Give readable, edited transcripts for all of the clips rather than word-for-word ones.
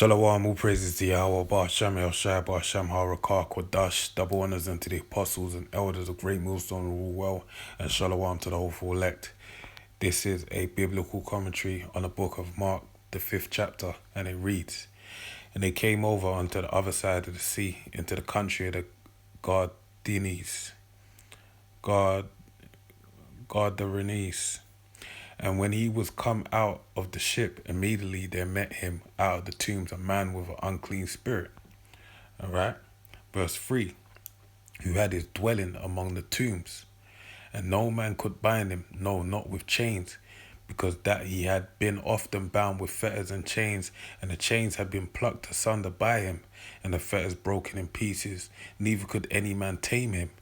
Shalom, all praises to Yahweh, Ba'ashem, El Shai, Ba'ashem, Harakah, Kodash, double honors unto the apostles and elders of Great Millstone who rule well, and Shalom to the hopeful elect. This is a biblical commentary on the book of Mark, the 5th chapter, and it reads, And they came over unto the other side of the sea, into the country of the Gardaenes, Gadarenes. And when he was come out of the ship, immediately there met him out of the tombs a man with an unclean spirit. All right. Verse 3, who had his dwelling among the tombs. And no man could bind him, no, not with chains, because that he had been often bound with fetters and chains, and the chains had been plucked asunder by him, and the fetters broken in pieces, neither could any man tame him.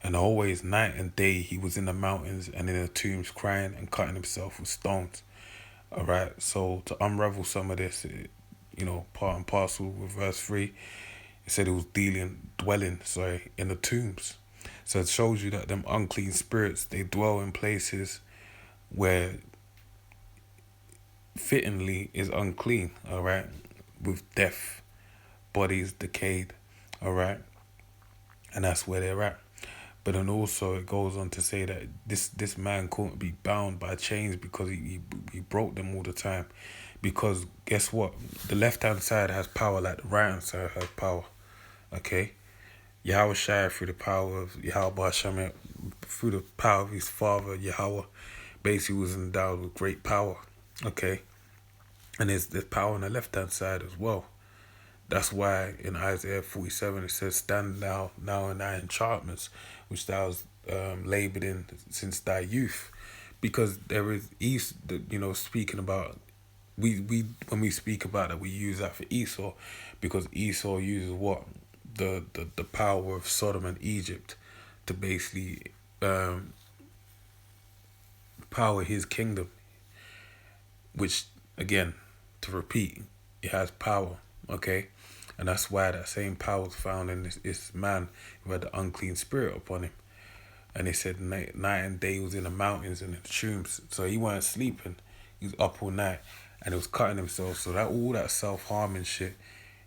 And always night and day he was in the mountains and in the tombs crying and cutting himself with stones. Alright, so to unravel some of this, part and parcel with verse 3, it said it was dwelling in the tombs. So it shows you that them unclean spirits, they dwell in places where fittingly is unclean, alright, with death, bodies decayed, alright, and that's where they're at. But then also it goes on to say that this man couldn't be bound by chains because he broke them all the time. Because guess what? The left hand side has power like the right hand side has power. Okay? Yahweh Shai through the power of Yahweh Hashem, through the power of his father Yahweh, basically was endowed with great power. Okay? And there's power on the left hand side as well. That's why in Isaiah 47 it says, Stand now in thy enchantments, which thou hast labored in since thy youth. Because there is speaking about, we when we speak about it, we use that for Esau, because Esau uses what? The power of Sodom and Egypt to basically power his kingdom. Which, again, to repeat, it has power, okay? And that's why that same power was found in this man who had the unclean spirit upon him. And they said night and day he was in the mountains and in the tombs. So he wasn't sleeping. He was up all night and he was cutting himself. So that all that self-harming shit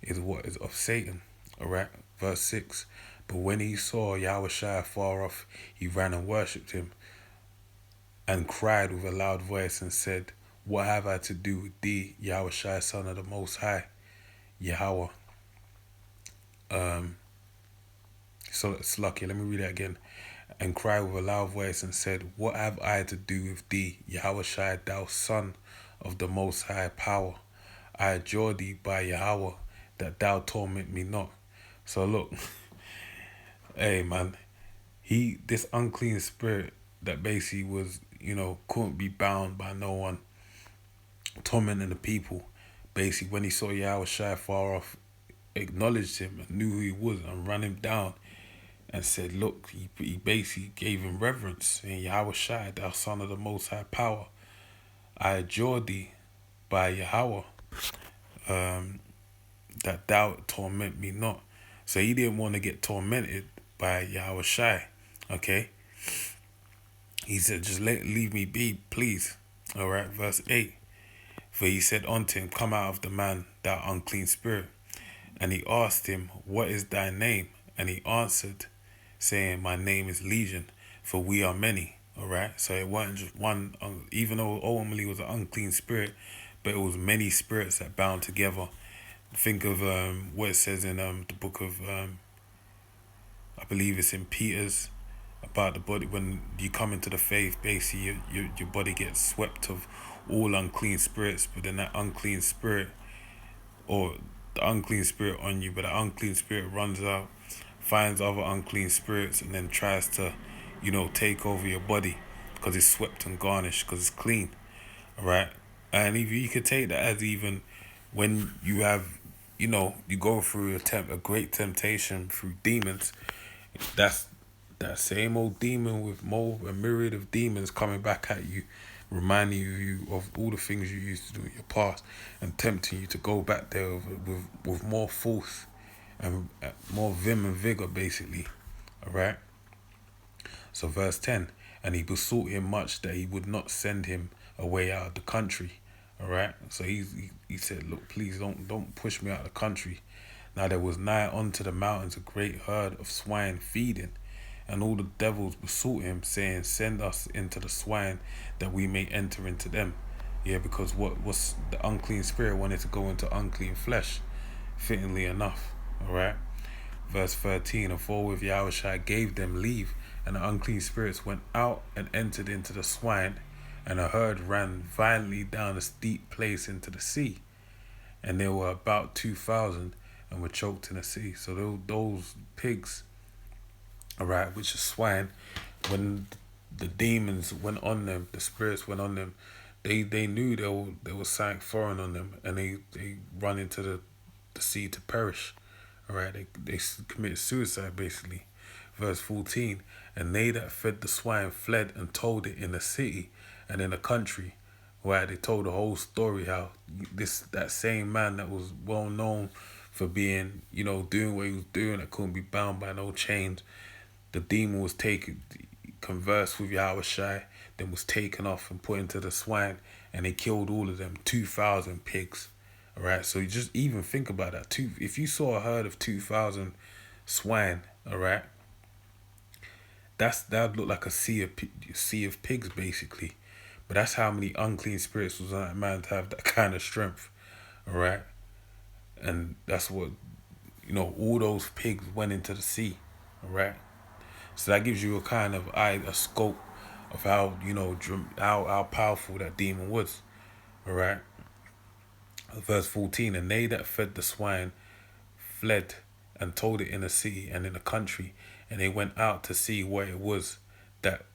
is what is of Satan. Alright? Verse 6. But when he saw Yahweh Shai far off, he ran and worshipped him and cried with a loud voice and said, What have I to do with thee, Yahweh Shai, son of the Most High, Yahweh? So it's lucky. Let me read that again. And cried with a loud voice and said, What have I to do with thee, Yahweh Shai, thou son of the Most High power? I adjure thee by Yahweh that thou torment me not. So look, hey man, this unclean spirit that basically was, couldn't be bound by no one, tormenting the people. Basically, when he saw Yahweh Shai far off, acknowledged him and knew who he was and ran him down and said, look, he basically gave him reverence. And Yahweh Shai, thou son of the Most High power, I adjure thee by Yahweh that thou torment me not. So he didn't want to get tormented by Yahweh Shai, okay? He said, just leave me be, please. All right, verse 8. For he said unto him, Come out of the man, thou unclean spirit. And he asked him, What is thy name? And he answered, saying, My name is Legion, for we are many. All right, so it wasn't just one, even though ultimately it was an unclean spirit, but it was many spirits that bound together. Think of what it says in the book of, I believe it's in Peter's, about the body. When you come into the faith, basically your body gets swept of all unclean spirits, but then that unclean spirit, or the unclean spirit on you, but the unclean spirit runs out, finds other unclean spirits, and then tries to, take over your body because it's swept and garnished, because it's clean, right? And if you could take that as even when you have, you go through a great temptation through demons, that's that same old demon with a myriad of demons coming back at you, reminding you of all the things you used to do in your past and tempting you to go back there with more force and more vim and vigor, basically. All right. So verse 10, and he besought him much that he would not send him away out of the country. All right. So he said, look, please don't push me out of the country. Now there was nigh unto the mountains a great herd of swine feeding, and all the devils besought him, saying, send us into the swine, that we may enter into them. Yeah, because what was the unclean spirit wanted to go into unclean flesh, fittingly enough. All right. Verse 13, and forthwith Yahushua gave them leave, and the unclean spirits went out and entered into the swine, and a herd ran violently down a steep place into the sea, and there were about 2,000, and were choked in the sea. So those pigs, all right, which is swine, when the demons went on them, the spirits went on them, they knew there was something foreign on them, and they run into the sea to perish. All right, they committed suicide basically. Verse 14, and they that fed the swine fled and told it in the city and in the country. Right, they told the whole story how that same man that was well known for being, doing what he was doing, that couldn't be bound by no chains. The demon was taken, conversed with Yahweh Shai, then was taken off and put into the swine, and they killed all of them, 2,000 pigs. All right, so you just even think about that. If you saw a herd of 2,000 swine, all right, that'd look like a sea of pigs basically. But that's how many unclean spirits was on that man to have that kind of strength, all right. And that's what, all those pigs went into the sea, all right. So that gives you a kind of a scope of how how powerful that demon was, all right. Verse 14, and they that fed the swine fled and told it in the city and in the country, and they went out to see what it was that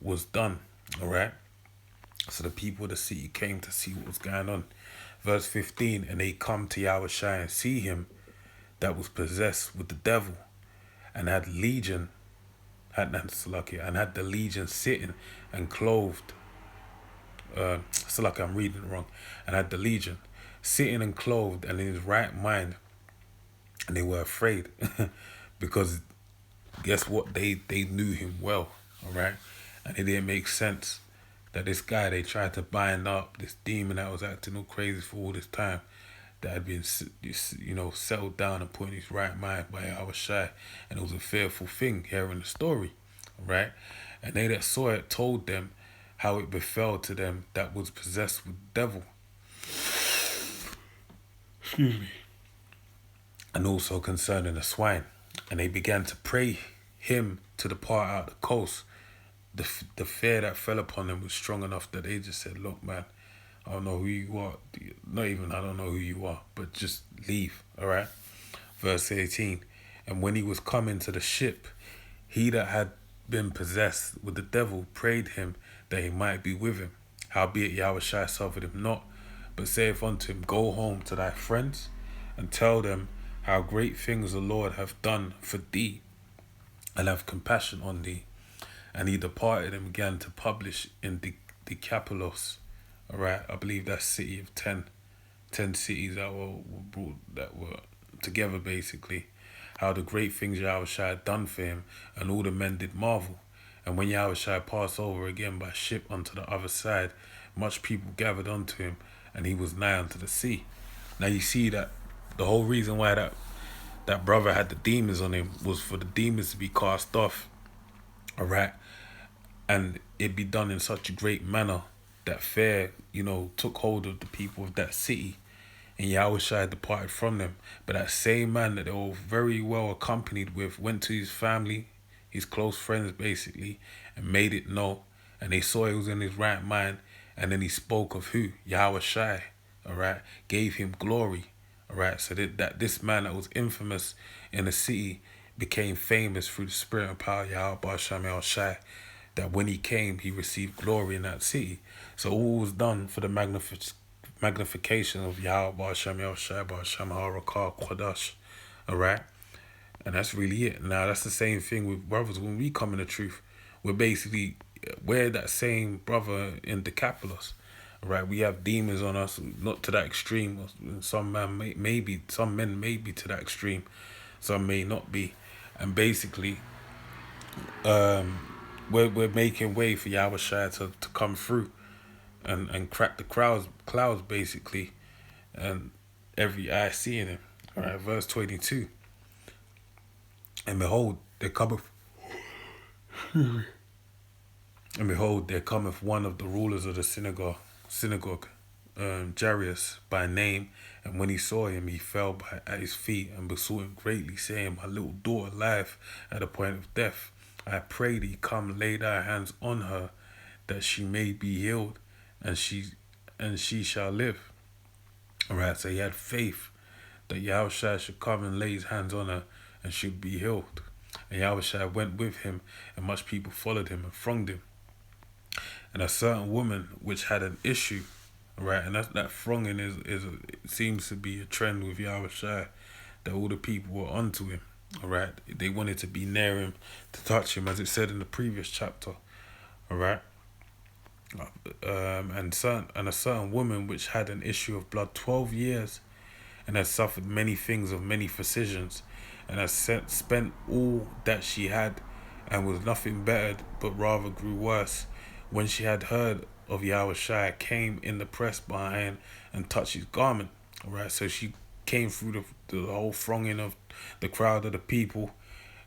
was done, all right. So the people of the city came to see what was going on. Verse 15, and they come to Yahushua and see him that was possessed with the devil, and had the legion sitting and clothed. I'm reading it wrong. And had the legion sitting and clothed and in his right mind, and they were afraid because guess what? They knew him well, all right, and it didn't make sense that this guy they tried to bind up, this demon that was acting all crazy for all this time, that had been settled down and put in his right mind by our shy, and it was a fearful thing hearing the story, right? And they that saw it told them how it befell to them that was possessed with the devil. Excuse me. And also concerning the swine, and they began to pray him to depart out the coast. The fear that fell upon them was strong enough that they just said, look, man, I don't know who you are. Not even I don't know who you are, but just leave, all right? Verse 18, and when he was come into the ship, he that had been possessed with the devil prayed him that he might be with him. Howbeit Yahushua suffered him not, but saith unto him, go home to thy friends, and tell them how great things the Lord hath done for thee, and have compassion on thee. And he departed and began to publish in Decapolis, all right, I believe that's city of 10 cities that were together basically, how the great things Yahushua had done for him, and all the men did marvel. And when Yahushua passed over again by ship unto the other side, much people gathered unto him, and he was nigh unto the sea. Now you see that the whole reason why that brother had the demons on him was for the demons to be cast off, all right, and it be done in such a great manner that fear, took hold of the people of that city, and Yahushua departed from them. But that same man that they were very well accompanied with went to his family, his close friends basically, and made it know, and they saw he was in his right mind, and then he spoke of who? Yahushua, all right, gave him glory, all right, so that this man that was infamous in the city became famous through the spirit and power of Yahweh Shem El Shai, that when he came, he received glory in that city. So all was done for the magnification of Yahweh Shem El Shai, Shem HaRakah Quadash, all right? And that's really it. Now, that's the same thing with brothers. When we come in the truth, we're that same brother in Decapolis, right? We have demons on us, not to that extreme. Some men may be to that extreme. Some may not be. And basically, we're making way for Yahushua to come through, and crack the clouds basically, and every eye seeing him. All right, verse 22. And behold, there cometh, and behold, there cometh one of the rulers of the synagogue, Jairus by name, and when he saw him, he fell at his feet and besought him greatly, saying, My little daughter lieth at the point of death. I pray thee, come lay thy hands on her, that she may be healed, and she shall live. All right, so he had faith that Yahushua should come and lay his hands on her and should be healed. And Yahushua went with him, and much people followed him and thronged him. And a certain woman which had an issue, right, and that thronging it seems to be a trend with Yahushua, that all the people were onto him. All right, they wanted to be near him, to touch him, as it said in the previous chapter. All right. And a certain woman which had an issue of blood 12 years, and had suffered many things of many physicians, and had spent all that she had, and was nothing bettered, but rather grew worse. When she had heard of Yahushua, came in the press behind and touched his garment. All right, so she came through the whole thronging of the crowd of the people,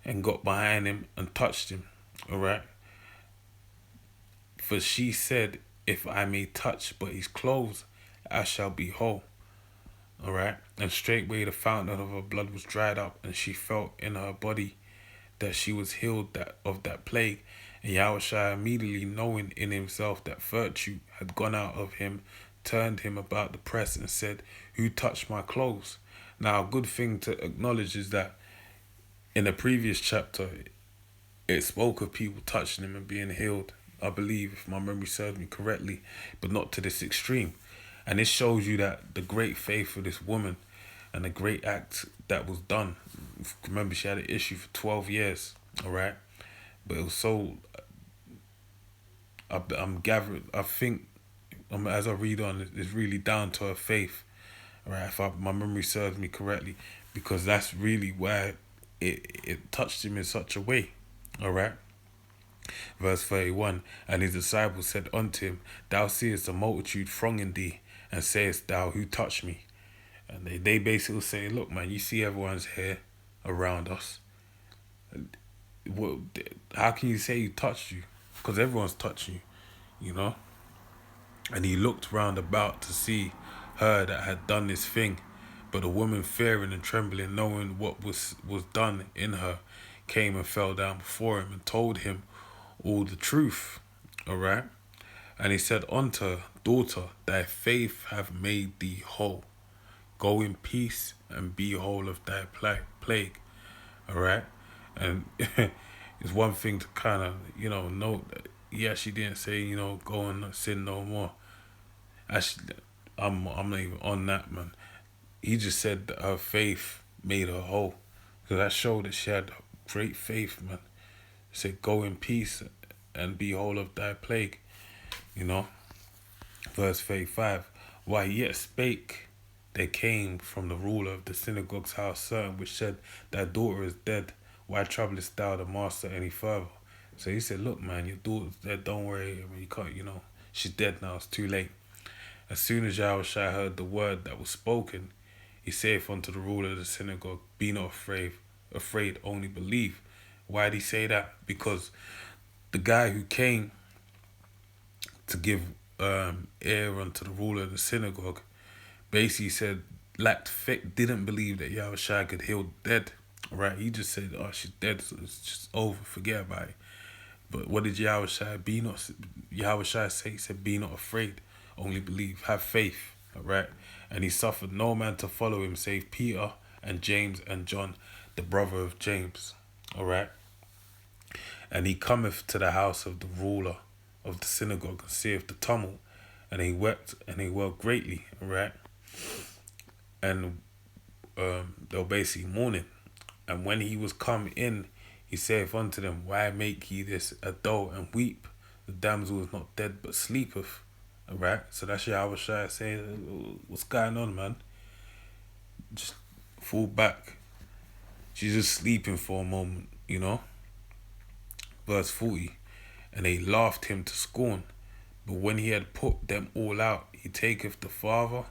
and got behind him and touched him. All right. For she said, If I may touch but his clothes, I shall be whole. All right. And straightway the fountain of her blood was dried up, and she felt in her body that she was healed of that plague. And Yahushua, immediately knowing in himself that virtue had gone out of him, turned him about the press and said, Who touched my clothes? Now, a good thing to acknowledge is that in the previous chapter, it spoke of people touching him and being healed, I believe, if my memory serves me correctly, but not to this extreme. And this shows you that the great faith of this woman and the great act that was done. Remember, she had an issue for 12 years, all right? But it was so, I'm gathering, I think, as I read on, it's really down to her faith, all right, if my memory serves me correctly, because that's really why it touched him in such a way, all right? Verse 31, And his disciples said unto him, Thou seest the multitude thronging thee, and sayest thou, Who touched me? And they basically say, Look, man, you see everyone's here around us. How can you say he touched you? Because everyone's touching you, you know? And he looked round about to see her that had done this thing. But the woman, fearing and trembling, knowing what was done in her, came and fell down before him and told him all the truth. All right? And he said unto her, Daughter, thy faith hath made thee whole. Go in peace and be whole of thy plague. All right? And it's one thing to kind of, note that, yeah, she didn't say, go and sin no more. Actually, I'm not even on that, man. He just said that her faith made her whole. Because that showed that she had great faith, man. He said, go in peace and be whole of thy plague. Verse 35. While he yet spake, there came from the ruler of the synagogue's house certain which said, Thy daughter is dead. Why troublest thou the master any further? So he said, Look, man, your daughter's dead. Don't worry. I mean, you can't, she's dead now. It's too late. As soon as Yahushua heard the word that was spoken, he saith unto the ruler of the synagogue, Be not afraid, only believe. Why did he say that? Because the guy who came to give ear unto the ruler of the synagogue basically said, lacked faith, didn't believe that Yahushua could heal the dead. Right? He just said, oh, she's dead, so it's just over, forget about it. But what did Yahushua say? He said, Be not afraid, only believe, have faith. All right? And he suffered no man to follow him save Peter and James and John, the brother of James. All right? And he cometh to the house of the ruler of the synagogue and seeth the tumult, and he wept and he wailed greatly. All right? And they were basically mourning. And when he was come in, he saith unto them, Why make ye this ado and weep? The damsel is not dead, but sleepeth. Alright? So that's Yahushua saying, what's going on, man? Just fall back. She's just sleeping for a moment, Verse 40. And they laughed him to scorn. But when he had put them all out, he taketh the father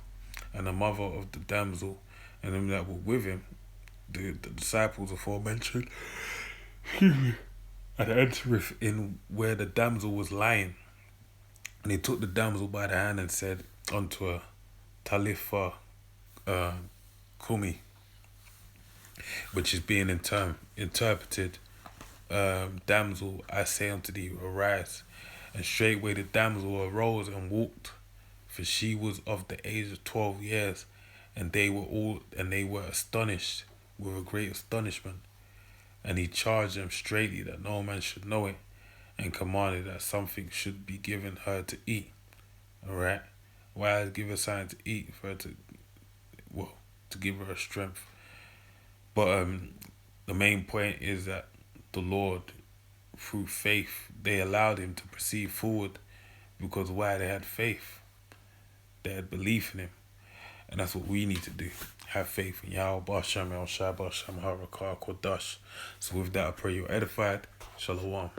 and the mother of the damsel, and them that were with him, the disciples aforementioned, and entereth in where the damsel was lying. And he took the damsel by the hand and said unto her, Talitha uh, Kumi, which is being interpreted, damsel, I say unto thee, arise. And straightway the damsel arose and walked, for she was of the age of 12 years, and they were astonished with a great astonishment. And he charged them straitly that no man should know it, and commanded that something should be given her to eat. Alright? Why give her something to eat? For her to give her strength. But the main point is that the Lord, through faith, they allowed him to proceed forward, because why? They had faith. They had belief in him. And that's what we need to do. Have faith in Yahweh Basham El Shai Basham Harakah Kodash. So with that, I pray you're edified. Shalom.